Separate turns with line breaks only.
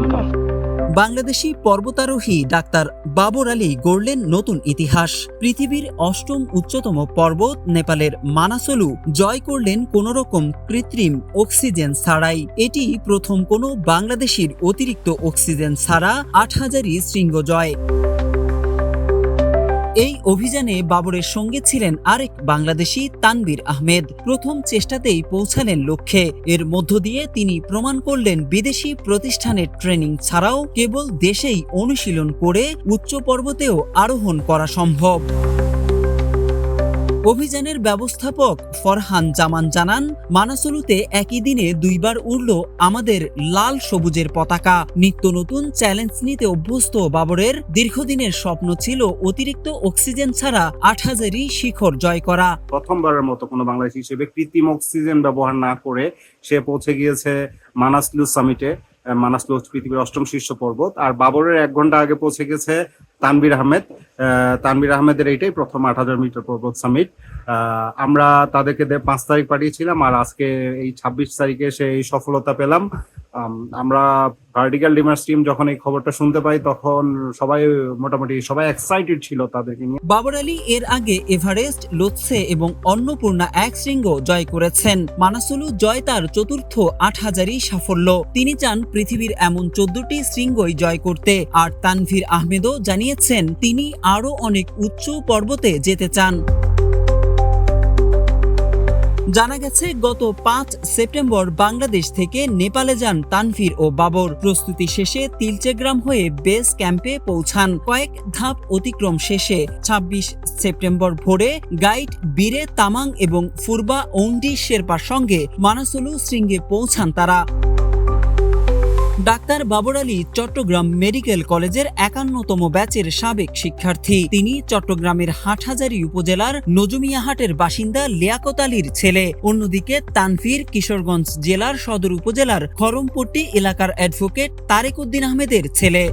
সম্ভব।
বাংলাদেশি পর্বতারোহী ডাক্তার বাবর আলী গড়লেন নতুন ইতিহাস। পৃথিবীর অষ্টম উচ্চতম পর্বত নেপালের মানাসলু জয় করলেন কোনোরকম কৃত্রিম অক্সিজেন ছাড়াই। এটি প্রথম কোনো বাংলাদেশির অতিরিক্ত অক্সিজেন ছাড়া ৮০০০ই শৃঙ্গ জয়। এই অভিযানে বাবরের সঙ্গে ছিলেন আরেক বাংলাদেশি তানভীর আহমেদ। প্রথম চেষ্টাতেই পৌঁছালেন লক্ষ্যে। এর মধ্য দিয়ে তিনি প্রমাণ করলেন বিদেশি প্রতিষ্ঠানের ট্রেনিং ছাড়াও কেবল দেশেই অনুশীলন করে উচ্চ পর্বতেও আরোহণ করা সম্ভব। অভিযানের ব্যবস্থাপক ফরহান জামান জানান, মানাসলুতে একই দিনে ২ বার উড়ল আমাদের লাল সবুজের পতাকা। নিত্য নতুন চ্যালেঞ্জ নিতে অভ্যস্ত বাবরের দীর্ঘদিনের স্বপ্ন ছিল অতিরিক্ত অক্সিজেন ছাড়া ৮০০০ই শিখর জয় করা।
প্রথমবারের মতো কোনো বাংলাদেশি হিসেবে কৃত্রিম অক্সিজেন ব্যবহার না করে সে পৌঁছে গিয়েছে মানাসলু সামিটে। মানাসলু পৃথিবীর অষ্টম শীর্ষ পর্বত। আর বাবরের ১ ঘন্টা আগে পৌঁছে গেছে তানভীর আহমেদ। তানভীর আহমেদের এইটাই প্রথম ৮০০০ মিটার পর্বত সামিট। আমরা তাদেরকে ৫ তারিখ পাঠিয়েছিলাম, আর আজকে এই ২৬ তারিখে সে এই সফলতা পেলাম। আমরা ভার্টিক্যাল ডিমার্স টিম যখন এই খবরটা শুনতে পাই তখন মোটামুটি সবাই এক্সাইটেড ছিল তাদেরকে নিয়ে।
বাবর আলী এর আগে এভারেস্ট, লোৎসে এবং অন্নপূর্ণা ১ শৃঙ্গ জয় করেছেন। মানাসলু জয় তার চতুর্থ ৮০০০ই সাফল্য। তিনি চান পৃথিবীর এমন ১৪টি শৃঙ্গই জয় করতে। আর তানভীর আহমেদও জানিয়েছেন তিনি আরো অনেক উচ্চ পর্বতে যেতে চান। জানা গেছে গত ৫ সেপ্টেম্বর বাংলাদেশ থেকে নেপালে যান তানভীর ও বাবর। প্রস্তুতি শেষে তিলচেগ্রাম হয়ে বেস ক্যাম্পে পৌঁছান। কয়েক ধাপ অতিক্রম শেষে ২৬ সেপ্টেম্বর ভোরে গাইড বীরে তামাং এবং ফুরবা ওংডি শেরপার সঙ্গে মানাসলু শৃঙ্গে পৌঁছান তারা। ডাক্তার বাবর আলী চট্টগ্রাম মেডিকেল কলেজের ৫১তম ব্যাচের সাবেক শিক্ষার্থী। তিনি চট্টগ্রামের হাটহাজারী উপজেলার নজুমিয়াহাটের বাসিন্দা লিয়াকত আলীর ছেলে। অন্যদিকে তানভীর কিশোরগঞ্জ জেলার সদর উপজেলার খরমপট্টি এলাকার অ্যাডভোকেট তারেক উদ্দিন আহমেদের ছেলে।